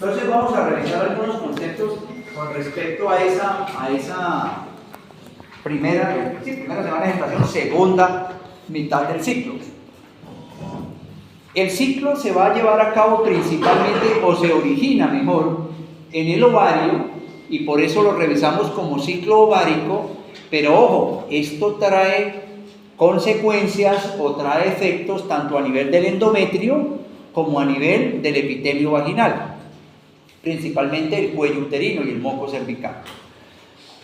Entonces vamos a revisar algunos conceptos con respecto a esa primera semana de gestación, segunda mitad del ciclo. El ciclo se va a llevar a cabo principalmente, o se origina mejor, en el ovario, y por eso lo revisamos como ciclo ovárico, pero ojo, esto trae consecuencias o trae efectos tanto a nivel del endometrio como a nivel del epitelio vaginal, principalmente el cuello uterino y el moco cervical.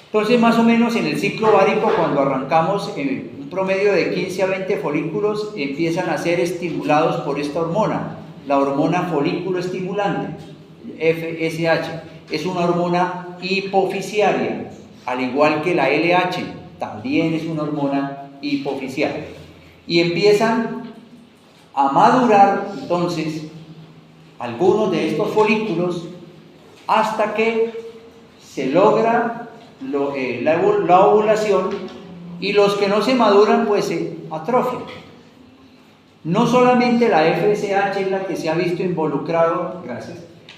Entonces, más o menos en el ciclo ovárico, cuando arrancamos, un promedio de 15 a 20 folículos empiezan a ser estimulados por esta hormona, la hormona folículo estimulante, FSH. Es una hormona hipofisiaria, al igual que la LH, también es una hormona hipofisiaria. Y empiezan a madurar, entonces, algunos de estos folículos hasta que se logra la ovulación, y los que no se maduran pues se atrofian. No solamente la FSH es la que se ha visto involucrado,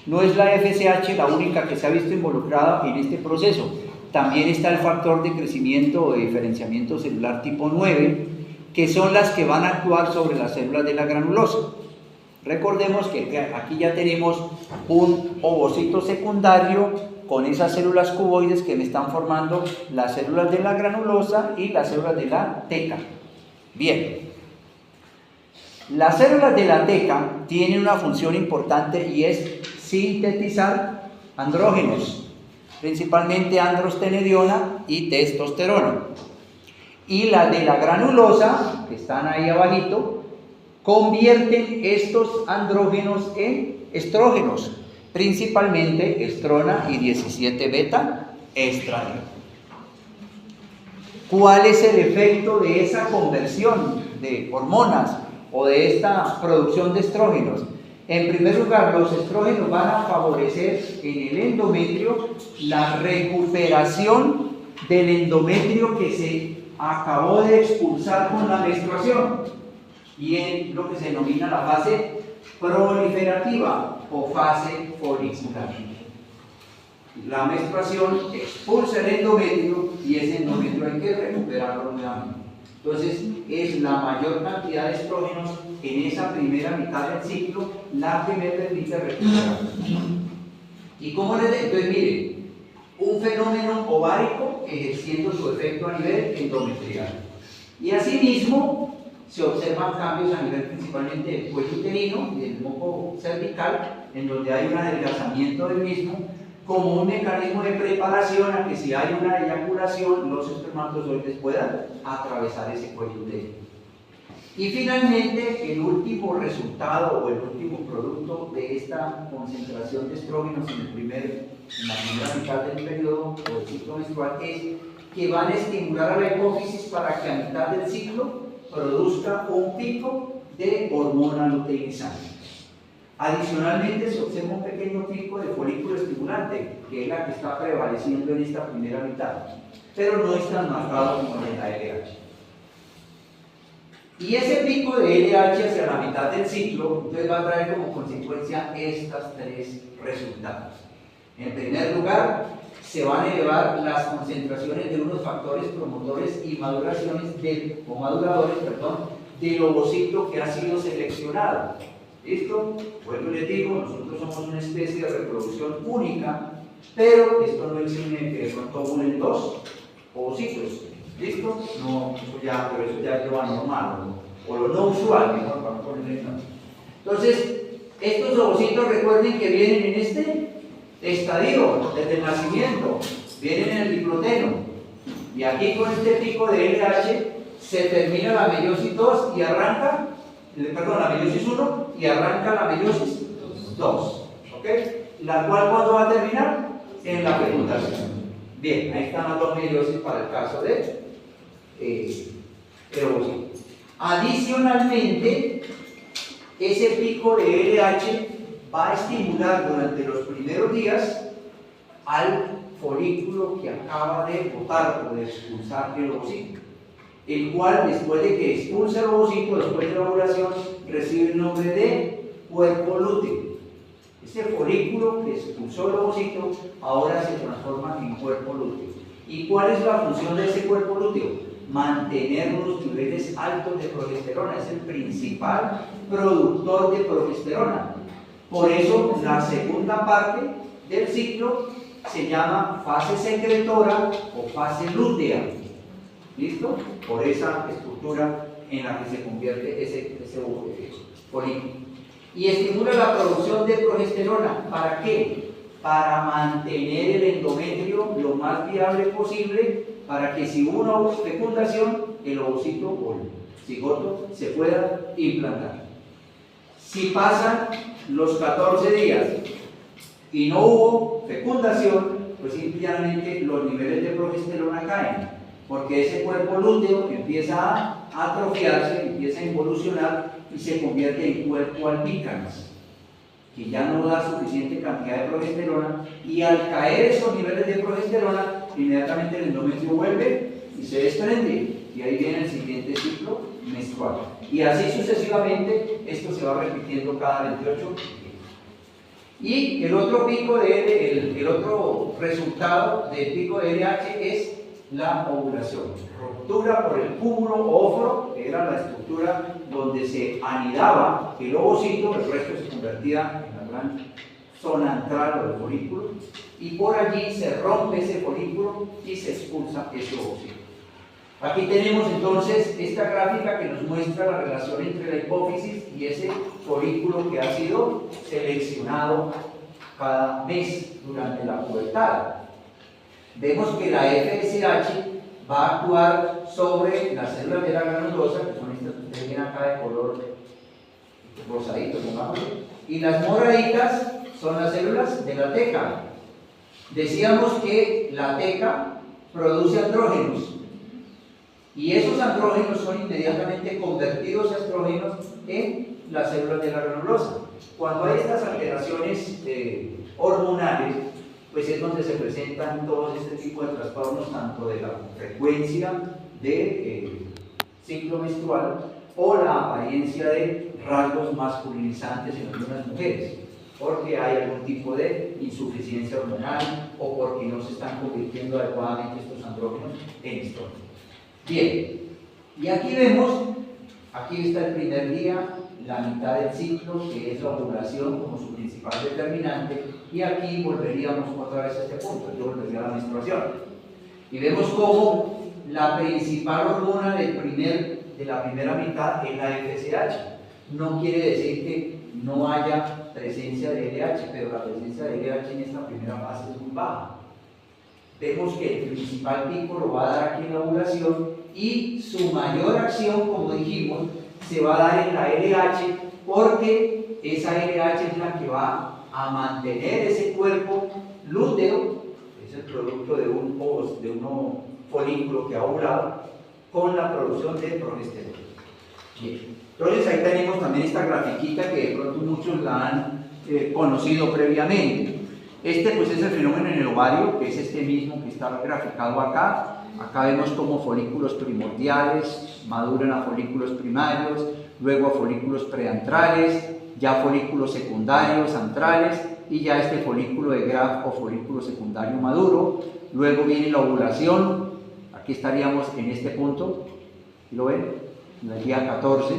no es la FSH la única que se ha visto involucrada en este proceso. También está el factor de crecimiento o de diferenciamiento celular tipo 9, que son las que van a actuar sobre las células de la granulosa. Recordemos que aquí ya tenemos un ovocito secundario con esas células cuboides que me están formando las células de la granulosa y las células de la teca. Bien, las células de la teca tienen una función importante y es sintetizar andrógenos, principalmente androstenediona y testosterona. Y las de la granulosa, que están ahí abajito, convierten estos andrógenos en estrógenos, principalmente estrona y 17 beta estradiol. ¿Cuál es el efecto de esa conversión de hormonas o de esta producción de estrógenos? En primer lugar, los estrógenos van a favorecer en el endometrio la recuperación del endometrio que se acabó de expulsar con la menstruación, y en lo que se denomina la fase proliferativa o fase folicular. La menstruación expulsa el endometrio y ese endometrio hay que recuperarlo nuevamente. Entonces, es la mayor cantidad de estrógenos en esa primera mitad del ciclo la que me permite recuperarlo. ¿Y cómo les digo? Entonces, miren, un fenómeno ovárico ejerciendo su efecto a nivel endometrial. Y asimismo, se observan cambios a nivel principalmente del cuello uterino y del moco cervical, en donde hay un adelgazamiento del mismo, como un mecanismo de preparación a que si hay una eyaculación, los espermatozoides puedan atravesar ese cuello uterino. Y finalmente, el último resultado o el último producto de esta concentración de estrógenos en la primera mitad del periodo o del ciclo menstrual es que van a estimular a la hipófisis para que a mitad del ciclo produzca un pico de hormona luteinizante. Adicionalmente se observa un pequeño pico de folículo estimulante, que es la que está prevaleciendo en esta primera mitad, pero no es tan marcado como en la LH. Y ese pico de LH hacia la mitad del ciclo, entonces va a traer como consecuencia estas tres resultados. En primer lugar, se van a elevar las concentraciones de unos factores promotores y maduradores del ovocito que ha sido seleccionado. ¿Listo? Vuelvo y les digo, nosotros somos una especie de reproducción única, pero esto no exime que de pronto ovulen dos ovocitos. ¿Listo? No, pero eso ya es lo anormal, o lo no usual, mejor vamos a ponerle no. Entonces, estos ovocitos recuerden que vienen en este estadio, desde el nacimiento, vienen en el diploteno, y aquí con este pico de LH se termina la meiosis 2 y arranca, la meiosis 1 y arranca la meiosis 2, ¿ok? La cual, ¿cuándo va a terminar? En la fecundación. Bien, ahí están las dos meiosis para el caso de ovocito. Adicionalmente, ese pico de LH va a estimular durante los primeros días al folículo que acaba de botar o de expulsar el ovocito, el cual después de que expulsa el ovocito, después de la ovulación, recibe el nombre de cuerpo lúteo. Este folículo que expulsó el ovocito ahora se transforma en cuerpo lúteo. ¿Y cuál es la función de ese cuerpo lúteo? Mantener unos niveles altos de progesterona. Es el principal productor de progesterona. Por eso la segunda parte del ciclo se llama fase secretora o fase lútea. ¿Listo? Por esa estructura en la que se convierte ese folículo. Y estimula la producción de progesterona. ¿Para qué? Para mantener el endometrio lo más viable posible, para que si hubo una fecundación, el ovocito o el cigoto se pueda implantar. Si pasan los 14 días y no hubo fecundación, pues simplemente los niveles de progesterona caen, porque ese cuerpo lúteo empieza a atrofiarse, empieza a involucionar y se convierte en cuerpo albícalis, que ya no da suficiente cantidad de progesterona, y al caer esos niveles de progesterona, inmediatamente el endometrio vuelve y se desprende, y ahí viene el siguiente ciclo menstrual. Y así sucesivamente, esto se va repitiendo cada 28 días. Y el otro pico el otro resultado del pico de LH es la ovulación. Ruptura por el cúmulo óvulo, que era la estructura donde se anidaba el ovocito, el resto se convertía en la gran zona antral del folículo, y por allí se rompe ese folículo y se expulsa ese ovocito. Aquí tenemos entonces esta gráfica que nos muestra la relación entre la hipófisis y ese folículo que ha sido seleccionado cada mes durante la pubertad. Vemos que la FSH va a actuar sobre las células de la granulosa, que son estas que ustedes ven acá de color rosadito, pongámosle, y las moraditas son las células de la teca. Decíamos que la teca produce andrógenos, y esos andrógenos son inmediatamente convertidos a estrógenos en las células de la granulosa. Cuando hay estas alteraciones hormonales, pues es donde se presentan todos este tipo de trastornos, tanto de la frecuencia de ciclo menstrual o la apariencia de rasgos masculinizantes en algunas mujeres, porque hay algún tipo de insuficiencia hormonal o porque no se están convirtiendo adecuadamente estos andrógenos en estrógenos. Bien, y aquí vemos, aquí está el primer día, la mitad del ciclo, que es la ovulación como su principal determinante, y aquí volveríamos otra vez a este punto, yo volvería a la menstruación. Y vemos cómo la principal hormona de la primera mitad es la FSH. No quiere decir que no haya presencia de LH, pero la presencia de LH en esta primera fase es muy baja. Vemos que el principal pico lo va a dar aquí en la ovulación, y su mayor acción, como dijimos, se va a dar en la LH, porque esa LH es la que va a mantener ese cuerpo lúteo, es el producto de un folículo que ha ovulado, con la producción de progesterona. Bien. Entonces ahí tenemos también esta grafiquita que de pronto muchos la han conocido previamente. Este pues es el fenómeno en el ovario, que es este mismo que está graficado acá. Acá vemos como folículos primordiales maduran a folículos primarios, luego a folículos preantrales, ya folículos secundarios, antrales, y ya este folículo de Graf o folículo secundario maduro. Luego viene la ovulación, aquí estaríamos en este punto, ¿lo ven? En el día 14.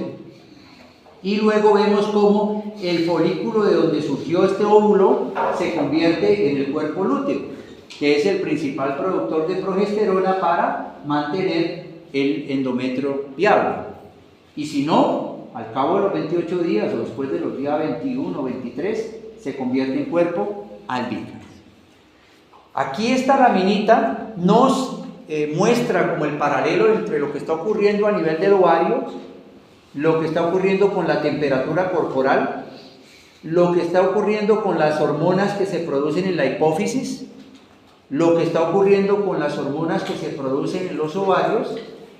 Y luego vemos cómo el folículo de donde surgió este óvulo se convierte en el cuerpo lúteo, que es el principal productor de progesterona para mantener el endometrio viable. Y si no, al cabo de los 28 días o después de los días 21 o 23, se convierte en cuerpo albícalis. Aquí esta laminita nos muestra como el paralelo entre lo que está ocurriendo a nivel del ovario, lo que está ocurriendo con la temperatura corporal, lo que está ocurriendo con las hormonas que se producen en la hipófisis, lo que está ocurriendo con las hormonas que se producen en los ovarios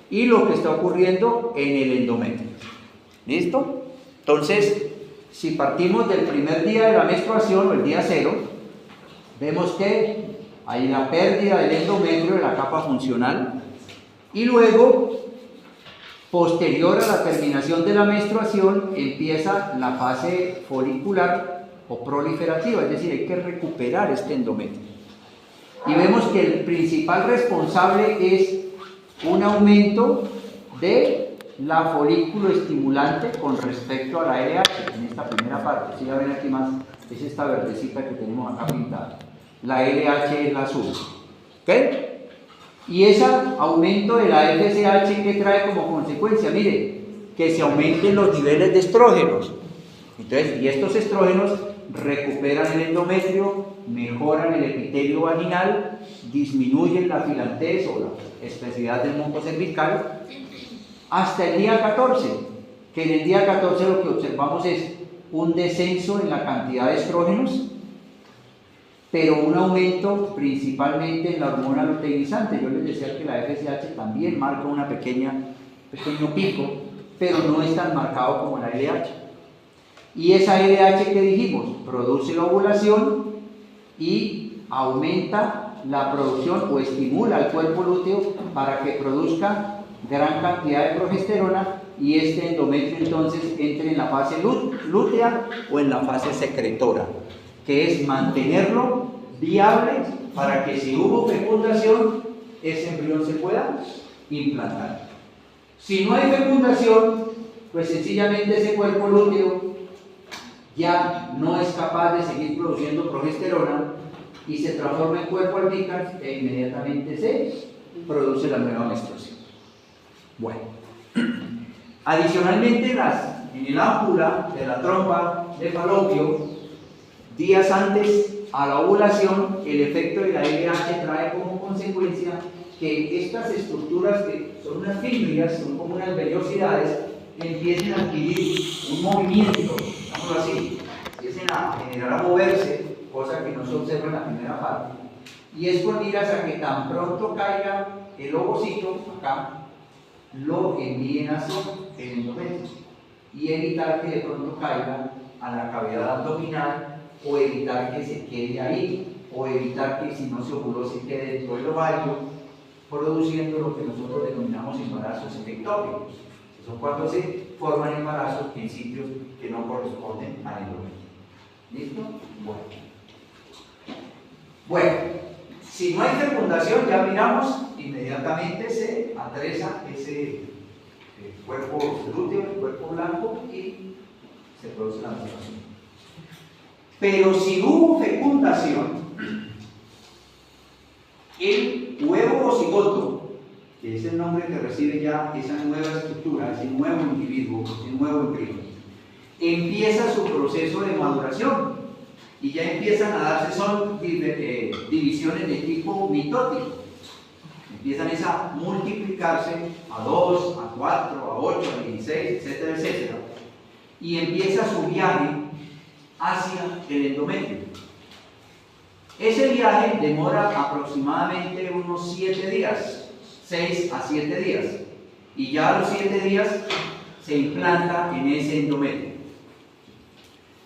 y lo que está ocurriendo en el endometrio. ¿Listo? Entonces, si partimos del primer día de la menstruación o el día 0, vemos que hay la pérdida del endometrio, de la capa funcional, y luego, posterior a la terminación de la menstruación, empieza la fase folicular o proliferativa, es decir, hay que recuperar este endometrio. Y vemos que el principal responsable es un aumento de la folículo estimulante con respecto a la LH, en esta primera parte. Si ya ven aquí más, es esta verdecita que tenemos acá pintada. La LH es la azul. ¿Ok? Y ese aumento de la FSH, ¿qué trae como consecuencia? Mire, que se aumenten los niveles de estrógenos. Entonces, y estos estrógenos recuperan el endometrio, mejoran el epitelio vaginal, disminuyen la filantez o la especialidad del monco cervical hasta el día 14, que en el día 14 lo que observamos es un descenso en la cantidad de estrógenos, pero un aumento principalmente en la hormona luteinizante. Yo les decía que la FSH también marca un pequeño pico, pero no es tan marcado como la LH. Y esa LH que dijimos, produce la ovulación y aumenta la producción o estimula al cuerpo lúteo para que produzca gran cantidad de progesterona y este endometrio entonces entre en la fase lútea o en la fase secretora, que es mantenerlo viable para que si hubo fecundación, ese embrión se pueda implantar. Si no hay fecundación, pues sencillamente ese cuerpo lúteo ya no es capaz de seguir produciendo progesterona y se transforma en cuerpo albicans e inmediatamente se produce la nueva menstruación. Bueno, adicionalmente en el ámpula de la trompa de falopio, días antes a la ovulación, el efecto de la LH trae como consecuencia que estas estructuras, que son unas fibras, son como unas vellosidades, empiecen a adquirir un movimiento, digámoslo así, empiecen a generar a moverse, cosa que no se observa en la primera parte, y es con miras a que tan pronto caiga el ovocito, acá, lo envíen hacia el endometrio y evitar que de pronto caiga a la cavidad abdominal o evitar que se quede ahí o evitar que si no se ovuló se quede dentro del ovario, produciendo lo que nosotros denominamos embarazos ectópicos. Son cuando se forman embarazos en sitios que no corresponden al endometrio. ¿Listo? Bueno, si no hay fecundación, ya miramos, inmediatamente se atresa ese cuerpo lúteo, el cuerpo blanco, y se produce la menstruación. Pero si hubo fecundación, el huevo o cigoto, que es el nombre que recibe ya esa nueva estructura, ese nuevo individuo, ese nuevo embrión, empieza su proceso de maduración y ya empiezan a darse divisiones de tipo mitótico. Empiezan a multiplicarse a 2, a 4, a 8, a 16, etcétera, etcétera. Y empieza su viaje hacia el endometrio. Ese viaje demora aproximadamente unos 7 días, 6 a 7 días. Y ya a los 7 días se implanta en ese endometrio.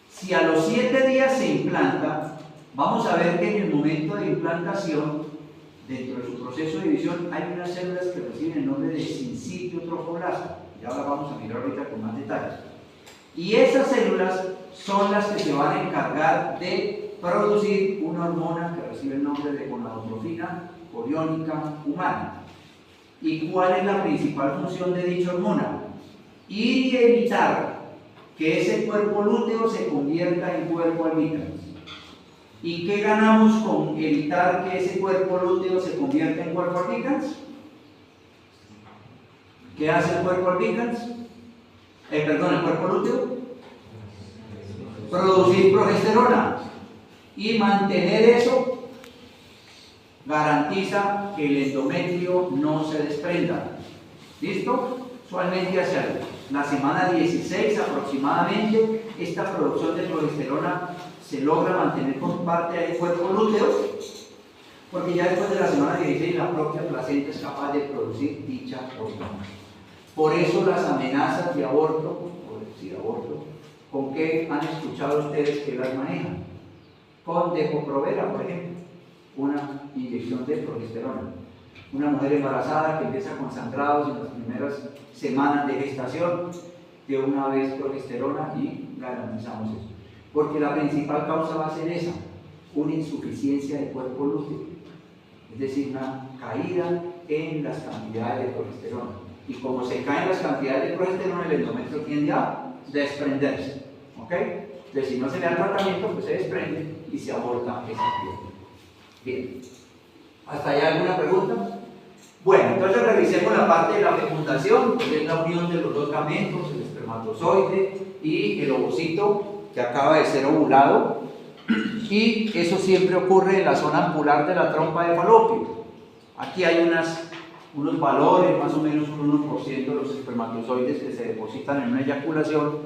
Si a los 7 días se implanta, vamos a ver que en el momento de implantación, dentro de su proceso de división, hay unas células que reciben el nombre de sincitio trofoblasto. Ya ahora vamos a mirar ahorita con más detalles. Y esas células son las que se van a encargar de producir una hormona que recibe el nombre de gonadotrofina coriónica humana. ¿Y cuál es la principal función de dicha hormona? Ir y evitar que ese cuerpo lúteo se convierta en cuerpo albicans. ¿Y qué ganamos con evitar que ese cuerpo lúteo se convierta en cuerpo albicans? ¿Qué hace el cuerpo albicans? El cuerpo lúteo. Producir progesterona. Y mantener eso garantiza que el endometrio no se desprenda. ¿Listo? Usualmente hacia la semana 16 aproximadamente, esta producción de progesterona se logra mantener por parte del cuerpo lúteo, porque ya después de la semana 16 la propia placenta es capaz de producir dicha hormona. Por eso las amenazas de aborto, ¿con qué han escuchado ustedes que las manejan? Con Depo-Provera, por ejemplo, una inyección de progesterona. Una mujer embarazada que empieza con sangrados en las primeras semanas de gestación, de una vez progesterona y garantizamos eso. porque la principal causa va a ser esa, una insuficiencia de cuerpo lúteo, es decir, una caída en las cantidades de progesterona. Y como se caen las cantidades de progesterona, el endometrio tiende a desprenderse, ¿ok? Entonces, si no se le da tratamiento, pues se desprende y se aborta esa piel. Bien, ¿hasta allá alguna pregunta? Bueno, entonces revisemos la parte de la fecundación, que es la unión de los dos gametos, el espermatozoide y el ovocito que acaba de ser ovulado, y eso siempre ocurre en la zona ampular de la trompa de falopio. Aquí hay unos valores, más o menos un 1% de los espermatozoides que se depositan en una eyaculación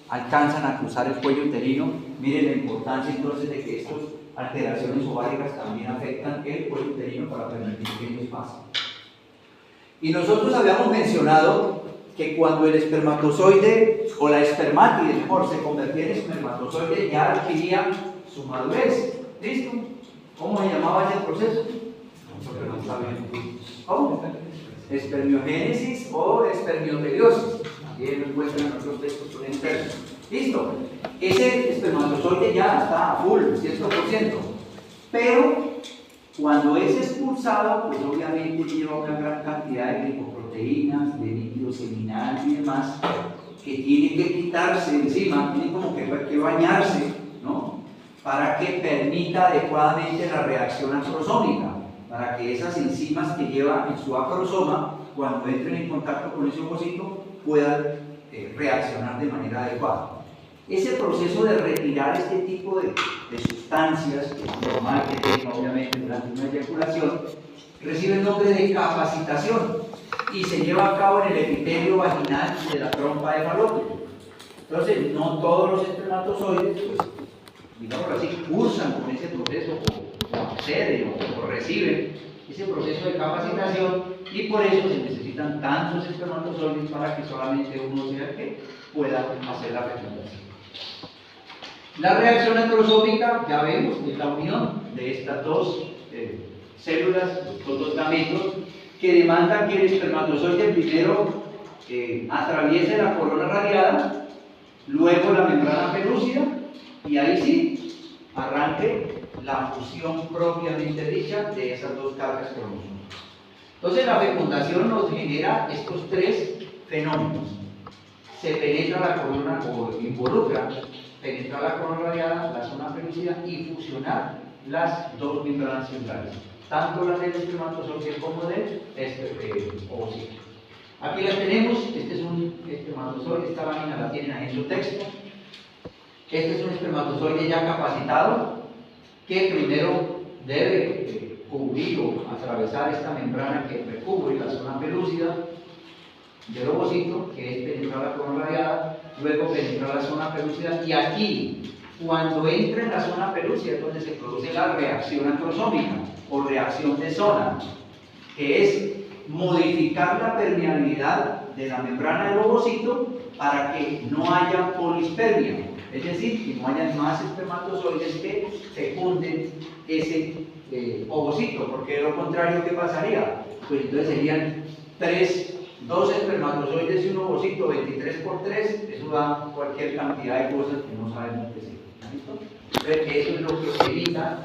alcanzan a cruzar el cuello uterino. Miren la importancia entonces de que estas alteraciones ováricas también afectan el cuello uterino para permitir que ellos pasen. Y nosotros habíamos mencionado que cuando el espermatozoide o la espermátide, mejor, se convertía en espermatozoide, ya adquiría su madurez. ¿Listo? ¿Cómo se llamaba ese proceso? No está bien. ¿Cómo? Espermiogénesis o espermioteliosis. También lo encuentran en otros textos internos. ¿Listo? Ese espermatozoide ya está a full, 100%. Pero cuando es expulsado, pues obviamente lleva una gran cantidad de glicoproteínas, de líquido seminal y demás, que tiene que quitarse encima, tiene como que bañarse, ¿no? Para que permita adecuadamente la reacción acrosómica, para que esas enzimas que lleva en su acrosoma, cuando entren en contacto con ese ovocito, puedan reaccionar de manera adecuada. Ese proceso de retirar este tipo de sustancias, que es normal que tenga obviamente durante una eyaculación, recibe el nombre de capacitación y se lleva a cabo en el epitelio vaginal de la trompa de falopio. Entonces, no todos los espermatozoides, pues, digamos así, cursan con ese proceso o acceden o reciben ese proceso de capacitación, y por eso se necesitan tantos espermatozoides para que solamente uno sea el que pueda hacer la fecundación. La reacción acrosómica, ya vemos, es la unión de estas dos células, estos dos gametos, que demandan que el espermatozoide primero atraviese la corona radiada, luego la membrana pelúcida, y ahí sí arranque la fusión propiamente dicha de esas dos cargas cromosómicas. Entonces la fecundación nos genera estos tres fenómenos. Se penetra la corona, o involucra penetrar la corona radiada, la zona pelúcida, y fusionar las dos membranas centrales, tanto la del espermatozoide como del ovocito. Aquí las tenemos. Este es un espermatozoide, esta lámina la tienen ahí en su texto. Este es un espermatozoide ya capacitado, que primero debe cubrir o atravesar esta membrana que recubre la zona pelúcida del ovocito, que es penetrar la corona radiada, luego penetrar la zona pelúcida, y aquí, cuando entra en la zona pelúcida, es donde se produce la reacción acrosómica o reacción de zona, que es modificar la permeabilidad de la membrana del ovocito para que no haya polispermia, es decir, que no haya más espermatozoides que fecunden ese ovocito, porque de lo contrario, ¿qué pasaría? Pues entonces serían 2 espermatozoides y un ovocito, 23 por 3, eso da cualquier cantidad de cosas que no sabemos qué es. Entonces, eso es lo que evita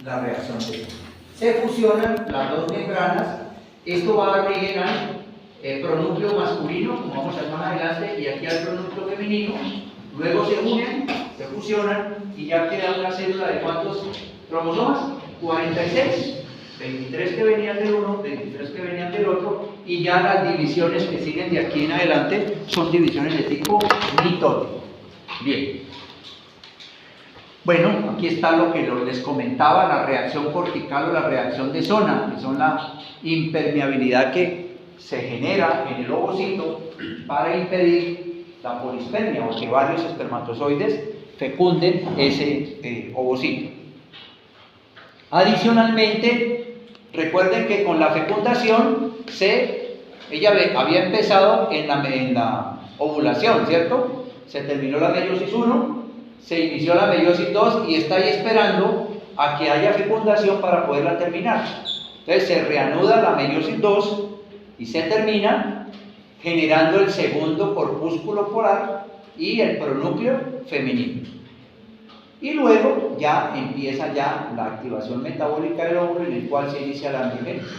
la reacción de zona. Se fusionan las dos membranas. Esto va a rellenar el pronúcleo masculino, como vamos a ver más adelante, y aquí al pronúcleo femenino. Luego se unen, se fusionan, y ya queda una célula de ¿cuántos cromosomas? 46. 23 que venían del uno, 23 que venían del otro, y ya las divisiones que siguen de aquí en adelante son divisiones de tipo mitótico. Bien. Bueno, aquí está lo que les comentaba, la reacción cortical o la reacción de zona, que son la impermeabilidad que se genera en el ovocito para impedir la polispermia, o que varios espermatozoides fecunden ese ovocito. Adicionalmente, recuerden que con la fecundación ella había empezado en la ovulación, ¿cierto? Se terminó la meiosis 1, se inició la meiosis 2 y está ahí esperando a que haya fecundación para poderla terminar. Entonces se reanuda la meiosis 2 y se termina generando el segundo corpúsculo polar y el pronúcleo femenino. Y luego ya empieza ya la activación metabólica del óvulo, en el cual se inicia la androgénesis.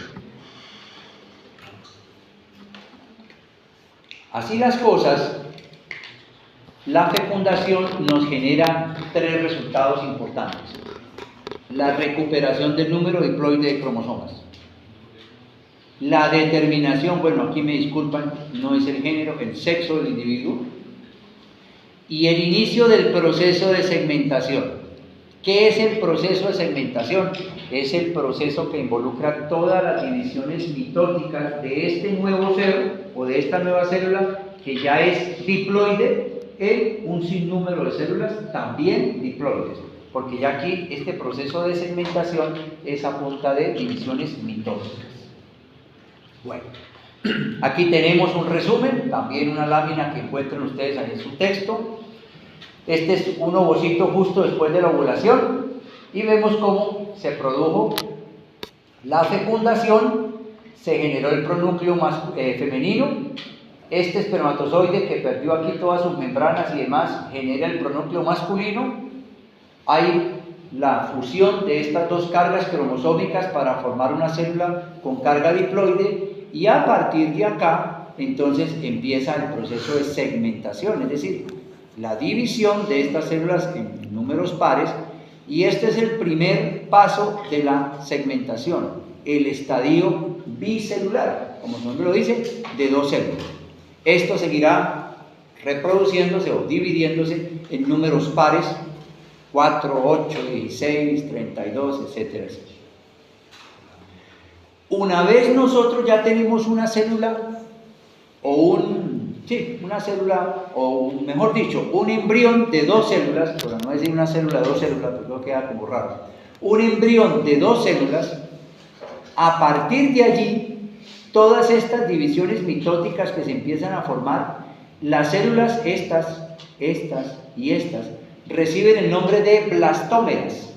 Así las cosas, la fecundación nos genera 3 resultados importantes. La recuperación del número diploide de cromosomas. La determinación, bueno, aquí me disculpan, no es el género, el sexo del individuo. Y el inicio del proceso de segmentación. ¿Qué es el proceso de segmentación? Es el proceso que involucra todas las divisiones mitóticas de este nuevo ser o de esta nueva célula que ya es diploide en un sinnúmero de células también diploides, porque ya aquí este proceso de segmentación es a punta de divisiones mitóticas. Bueno, aquí tenemos un resumen, también una lámina que encuentran ustedes ahí en su texto. Este es un ovocito justo después de la ovulación y vemos cómo se produjo la fecundación, se generó el pronúcleo femenino, este espermatozoide que perdió aquí todas sus membranas y demás genera el pronúcleo masculino, hay la fusión de estas 2 cargas cromosómicas para formar una célula con carga diploide y a partir de acá entonces empieza el proceso de segmentación, es decir, la división de estas células en números pares, y este es el primer paso de la segmentación, el estadio bicelular, como su nombre lo dice, de 2 células. Esto seguirá reproduciéndose o dividiéndose en números pares, 4, 8, 16, 32, etcétera, etcétera. Una vez nosotros ya tenemos una célula o una célula, o mejor dicho, un embrión de 2 células, para no decir una célula de 2 células, porque no queda como raro, un embrión de 2 células, a partir de allí, todas estas divisiones mitóticas que se empiezan a formar, las células estas y estas, reciben el nombre de blastómeras.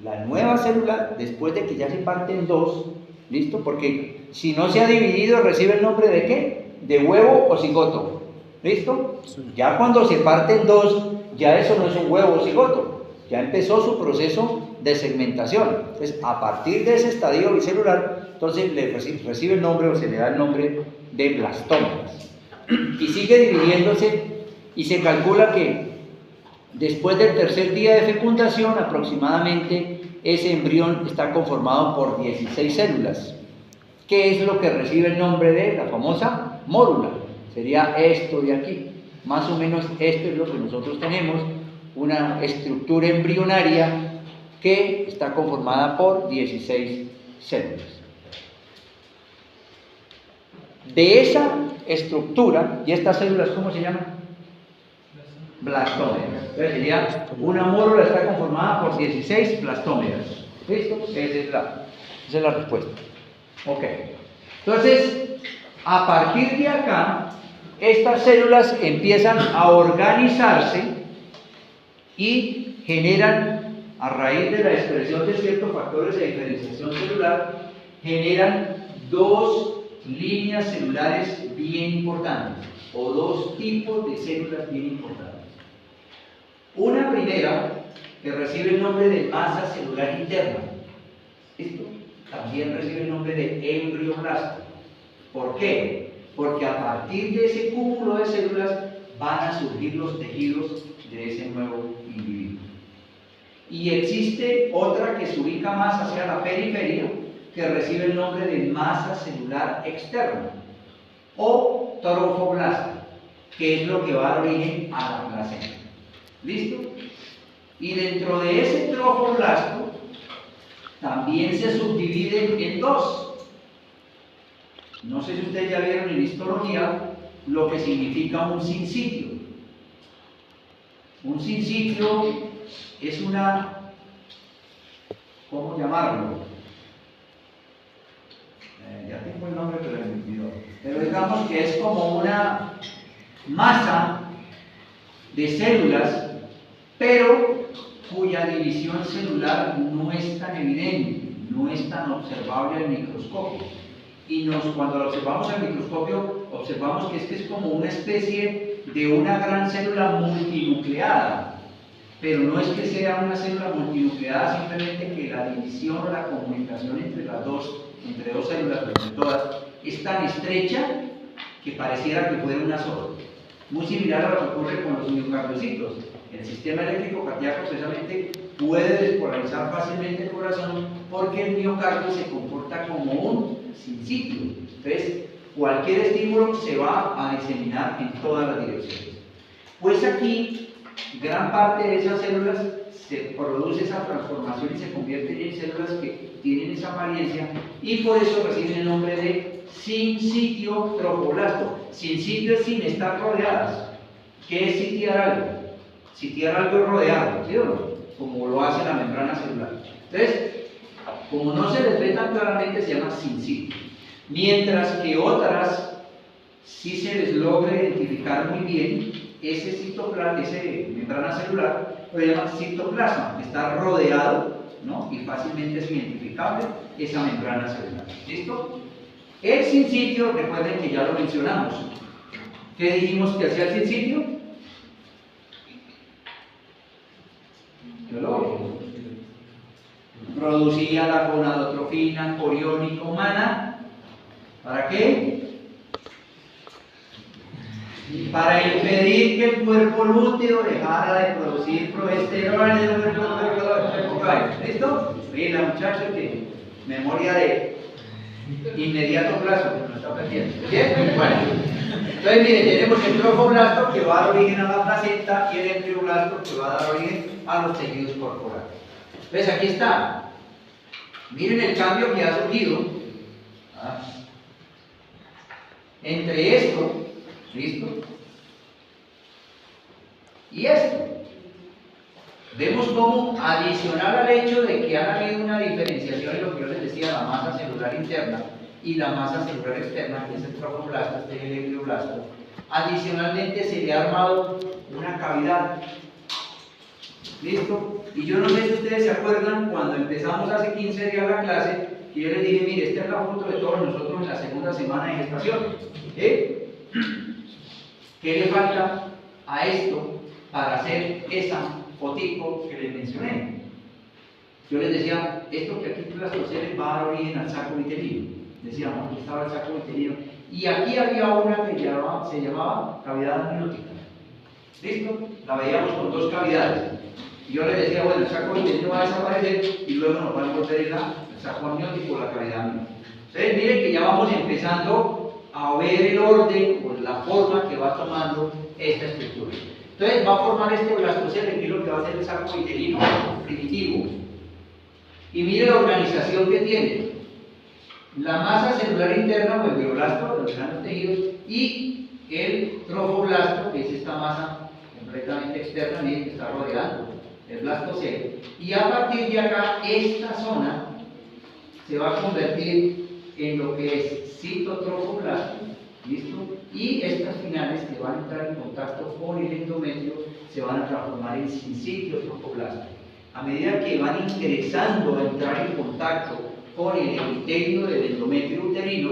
La nueva célula, después de que ya se parte en 2, ¿listo? Porque si no se ha dividido, recibe el nombre de ¿qué? De huevo o cigoto, ¿listo? Ya cuando se parte en 2, ya eso no es un huevo o cigoto, ya empezó su proceso de segmentación. Entonces, a partir de ese estadio bicelular, entonces recibe el nombre o se le da el nombre de blastómeras. Y sigue dividiéndose y se calcula que después del 3er día de fecundación, aproximadamente, ese embrión está conformado por 16 células. ¿Qué es lo que recibe el nombre de la famosa mórula? Sería esto de aquí. Más o menos esto es lo que nosotros tenemos, una estructura embrionaria que está conformada por 16 células. De esa estructura, ¿y estas células cómo se llaman? Blastómeras. Entonces sería, una mórula está conformada por 16 blastómeras. ¿Listo? Esa es la respuesta. Ok. Entonces, a partir de acá, estas células empiezan a organizarse y generan, a raíz de la expresión de ciertos factores de diferenciación celular, generan 2 líneas celulares bien importantes, o 2 tipos de células bien importantes. Una primera, que recibe el nombre de masa celular interna. ¿Listo? También recibe el nombre de embrioblasto. ¿Por qué? Porque a partir de ese cúmulo de células van a surgir los tejidos de ese nuevo individuo. Y existe otra que se ubica más hacia la periferia, que recibe el nombre de masa celular externa, o trofoblasto, que es lo que va a dar origen a la placenta. ¿Listo? Y dentro de ese trofoblasto también se subdividen en 2. No sé si ustedes ya vieron en histología lo que significa un sincitio. Un sincitio es una, ¿cómo llamarlo? Ya tengo el nombre, pero me olvidó. Pero digamos que es como una masa de células, pero cuya división celular no es tan evidente, no es tan observable al microscopio. Y cuando lo observamos al microscopio, observamos que es como una especie de una gran célula multinucleada. pero no es que sea una célula multinucleada, simplemente que la división o la comunicación entre entre dos células, pero entre todas, es tan estrecha que pareciera que fuera una sola. Muy similar a lo que ocurre con los miocardiocitos. El sistema eléctrico cardíaco precisamente puede despolarizar fácilmente el corazón porque el miocardio se comporta como un sincitio. Entonces, cualquier estímulo se va a diseminar en todas las direcciones. Pues aquí, gran parte de esas células se produce esa transformación y se convierten en células que tienen esa apariencia y por eso reciben el nombre de sincitio trofoblasto. Sincitio es sin estar rodeadas. ¿Qué es sitiar algo? Sitiar algo es rodearlo, ¿sí o no? Como lo hace la membrana celular. Entonces, como no se les ve tan claramente, se llama sincitio. Mientras que otras sí se les logra identificar muy bien, ese membrana celular lo llaman citoplasma, que está rodeado, ¿no? Y fácilmente es identificable esa membrana celular. ¿Listo? El sincitio, recuerden que ya lo mencionamos. ¿Qué dijimos que hacía el sincitio? Producía la gonadotrofina coriónica humana. ¿Para qué? Para impedir que el cuerpo lúteo dejara de producir progesterona. ¿Listo? Mira, muchachos, que memoria de inmediato plazo, que no está perdiendo. ¿Bien? Bueno. Entonces, mire, tenemos el trofoblasto que va a dar origen a la placenta y el embrioblasto que va a dar origen a los tejidos corporales. Entonces, aquí está. Miren el cambio que ha surgido entre esto, ¿listo? Y esto. Vemos cómo, adicional al hecho de que ha habido una diferenciación en lo que yo les decía, la masa celular interna y la masa celular externa, que es el trofoblasto, este es el embrioblasto, adicionalmente se le ha armado una cavidad. ¿Listo? Y yo no sé si ustedes se acuerdan cuando empezamos hace 15 días la clase, que yo les dije, mire, esta es la foto de todos nosotros en la segunda semana de gestación. ¿Qué le falta a esto para hacer esa fotico que les mencioné? Yo les decía, esto que aquí tú las torceles va a dar origen al saco vitelino. Decíamos, aquí estaba el saco vitelino. Y aquí había una que se llamaba cavidad amniótica. ¿Listo? La veíamos con dos cavidades. Y yo les decía, bueno, el saco vitelino va a desaparecer y luego nos va a envolver el saco amniótico, la cavidad amniótica. Entonces, miren que ya vamos empezando a ver el orden o la forma que va tomando esta estructura. Entonces, va a formar este blastocele, que es lo que va a ser el saco vitelino primitivo. Y miren la organización que tiene. La masa celular interna o el embrioblasto, los grandes tejidos, y el trofoblasto, que es esta masa completamente externa, miren que está rodeando el blastocele. Y a partir de acá, esta zona se va a convertir en lo que es citotrofoblasto, ¿listo? Y estas finales que van a entrar en contacto con el endometrio se van a transformar en sincitio trofoblasto. A medida que van ingresando a entrar en contacto con el epitelio del endometrio uterino,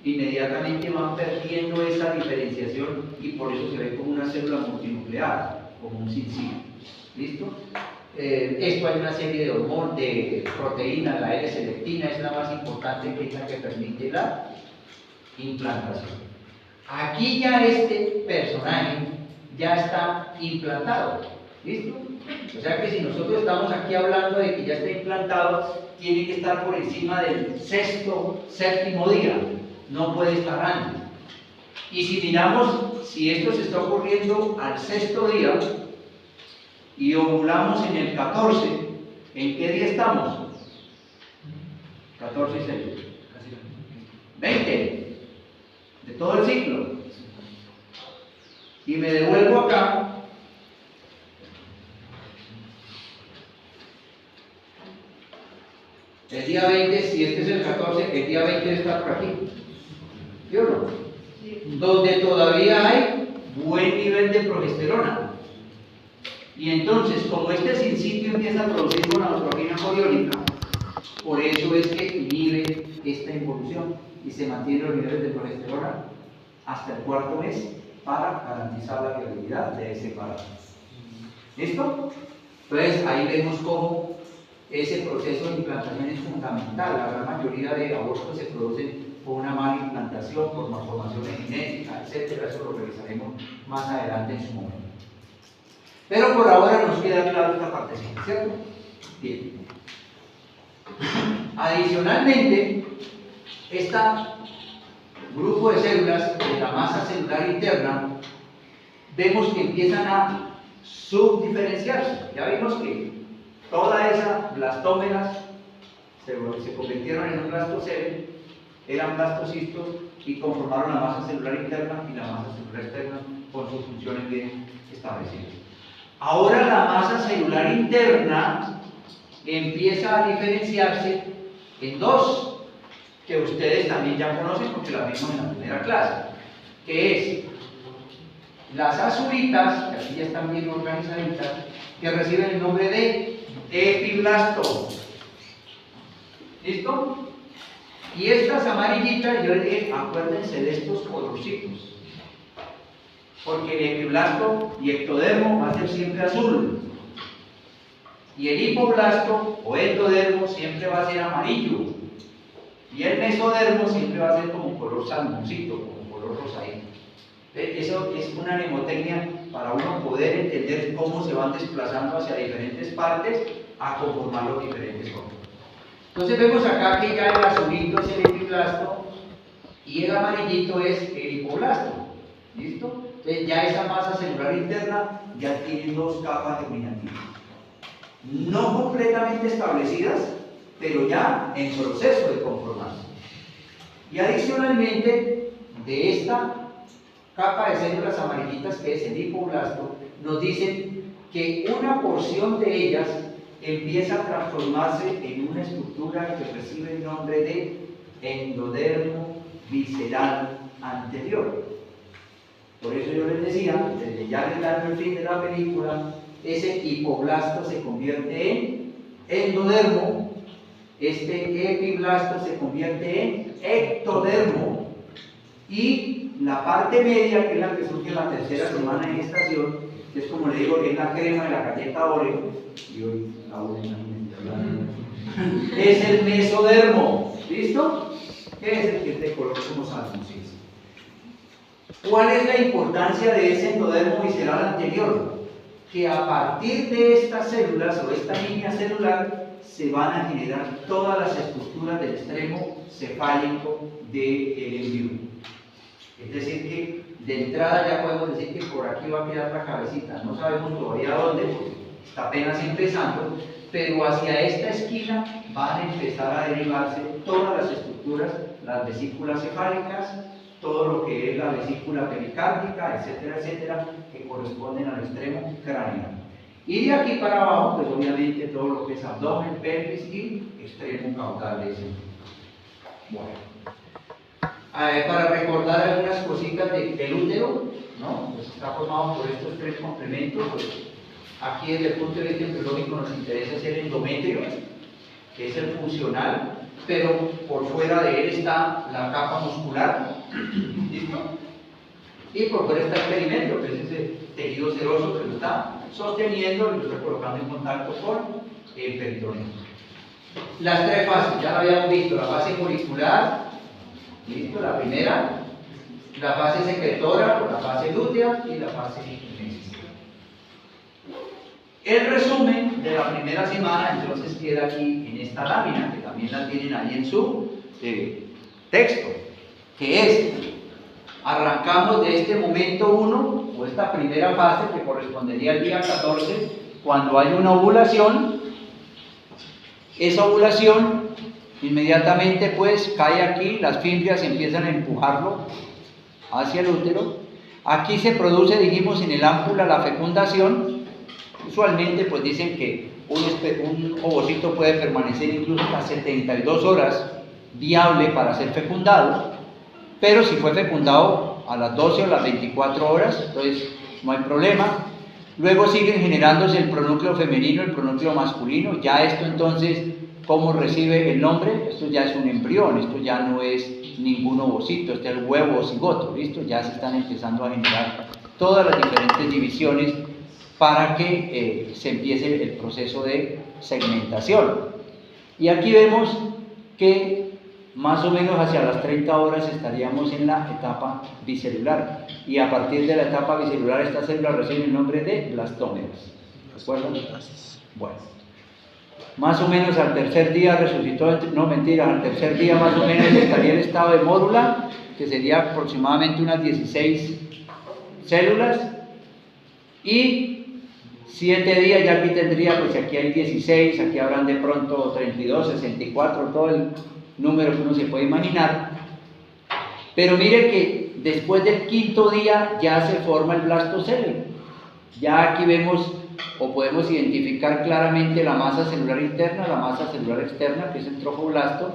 inmediatamente van perdiendo esa diferenciación y por eso se ve como una célula multinucleada, como un sincitio. ¿Listo? Esto hay una serie de hormonas, de proteínas, la L-selectina es la más importante, que es la que permite la implantación. Aquí ya este personaje ya está implantado. ¿Listo? O sea que si nosotros estamos aquí hablando de que ya está implantado, tiene que estar por encima del sexto, séptimo día, no puede estar antes. Y si miramos, si esto se está ocurriendo al sexto día y ovulamos en el 14, ¿en qué día estamos? 14 y 6. 20 de todo el ciclo. Y me devuelvo acá. El día 20, si este es el 14, el día 20 está por aquí. ¿Sí o no? Sí. Donde todavía hay buen nivel de progesterona. Y entonces, como este sincitio empieza a producir gonadotrofina coriónica, por eso es que inhibe esta involución y se mantienen los niveles de progesterona hasta el cuarto mes para garantizar la viabilidad de ese parásito. ¿Listo? Entonces ahí vemos cómo ese proceso de implantación es fundamental. La gran mayoría de abortos se producen por una mala implantación, por malformaciones genéticas, etc. Eso lo revisaremos más adelante en su momento. Pero por ahora nos queda claro esta partecita, ¿cierto? Bien. Adicionalmente, este grupo de células de la masa celular interna, vemos que empiezan a subdiferenciarse. Ya vimos que todas esas blastómeras se convirtieron en un blastocele, eran blastocistos y conformaron la masa celular interna y la masa celular externa con sus funciones bien establecidas. Ahora la masa celular interna empieza a diferenciarse en dos, que ustedes también ya conocen porque las vimos en la primera clase, que es las azulitas, que aquí ya están bien organizaditas, que reciben el nombre de epiblasto. ¿Listo? Y estas amarillitas, yo les dije, acuérdense de estos colorcitos, porque el epiblasto y ectodermo va a ser siempre azul, y el hipoblasto o endodermo siempre va a ser amarillo, y el mesodermo siempre va a ser como color salmoncito, como color rosadito. Eso es una mnemotecnia para uno poder entender cómo se van desplazando hacia diferentes partes a conformar los diferentes órganos. Entonces vemos acá que ya el azulito es el epiblasto y el amarillito es el hipoblasto. ¿Listo? Entonces ya esa masa celular interna ya tiene dos capas germinativas. No completamente establecidas, pero ya en proceso de conformarse. Y adicionalmente, de esta capa de células amarillitas que es el hipoblasto, nos dicen que una porción de ellas empieza a transformarse en una estructura que recibe el nombre de endodermo visceral anterior. Por eso yo les decía, desde ya les dando el fin de la película, ese hipoblasto se convierte en endodermo, este epiblasto se convierte en ectodermo, y la parte media, que es la que surge en la tercera semana de gestación, que es como le digo, es la crema de la galleta Oreo, y hoy es el mesodermo. ¿Listo? ¿Qué es el que es de color como salmoncito? ¿Cuál es la importancia de ese endodermo visceral anterior? Que a partir de estas células o esta línea celular se van a generar todas las estructuras del extremo cefálico del embrión. Es decir que de entrada ya podemos decir que por aquí va a quedar la cabecita. No sabemos todavía dónde, porque está apenas empezando, pero hacia esta esquina van a empezar a derivarse todas las estructuras, las vesículas cefálicas, todo lo que es la vesícula pericárdica, etcétera, etcétera, que corresponden al extremo craneal. Y de aquí para abajo, pues obviamente todo lo que es abdomen, pelvis y extremo caudal de ese. Bueno. Para recordar algunas cositas del útero, ¿no? Pues está formado por estos tres complementos. Pues aquí desde el punto de vista embriológico nos interesa el endometrio, que es el funcional, pero por fuera de él está la capa muscular, ¿listo? Y por fuera está el perímetro, que es ese tejido seroso que lo está sosteniendo y lo está colocando en contacto con el peritoneo. Las tres fases, ya lo habíamos visto, la fase folicular, ¿listo? La primera, la fase secretora o la fase lútea y la fase meses. El resumen de la primera semana entonces queda aquí en esta lámina, que también la tienen ahí en su texto, que es, arrancamos de este momento 1, o esta primera fase que correspondería al día 14, cuando hay una ovulación. Esa ovulación inmediatamente pues cae aquí, las fimbrias empiezan a empujarlo hacia el útero. Aquí se produce, dijimos, en el ámpula la fecundación. Usualmente pues dicen que un ovocito puede permanecer incluso hasta 72 horas viable para ser fecundado, pero si fue fecundado a las 12 o las 24 horas, entonces no hay problema. Luego siguen generándose el pronúcleo femenino, el pronúcleo masculino. Ya esto entonces, ¿cómo recibe el nombre? Esto ya es un embrión, esto ya no es ningún ovocito, este es el huevo o cigoto, ¿listo? Ya se están empezando a generar todas las diferentes divisiones para que se empiece el proceso de segmentación. Y aquí vemos que más o menos hacia las 30 horas estaríamos en la etapa bicelular, y a partir de la etapa bicelular esta célula recibe el nombre de blastómeros. ¿De acuerdo? Bueno, más o menos al tercer día resucitó, no mentira, al tercer día más o menos estaría en estado de mórula, que sería aproximadamente unas 16 células, y 7 días ya aquí tendría, pues aquí hay 16, aquí habrán de pronto 32, 64, todo el número que uno se puede imaginar. Pero mire que después del quinto día ya se forma el blastocele. Ya aquí vemos o podemos identificar claramente la masa celular interna, la masa celular externa, que es el trofoblasto,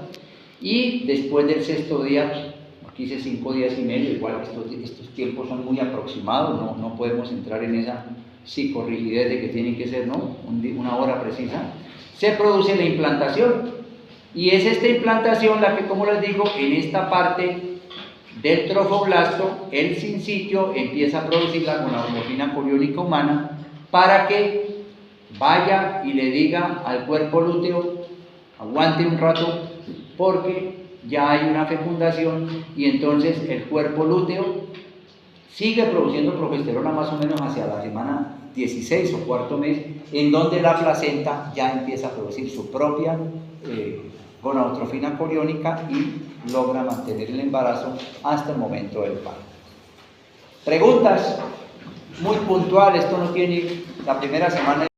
y después del sexto día, aquí dice 5 días y medio, igual estos tiempos son muy aproximados, no podemos entrar en esa psicorrigidez de que tienen que ser, ¿no?, una hora precisa, se produce la implantación. Y es esta implantación la que, como les digo, en esta parte del trofoblasto, el sincitio empieza a producirla con la hormona coriónica humana para que vaya y le diga al cuerpo lúteo, aguante un rato porque ya hay una fecundación, y entonces el cuerpo lúteo sigue produciendo progesterona más o menos hacia la semana 16 o cuarto mes, en donde la placenta ya empieza a producir su propia gonadotrofina coriónica y logra mantener el embarazo hasta el momento del parto. Preguntas muy puntuales, esto no tiene la primera semana.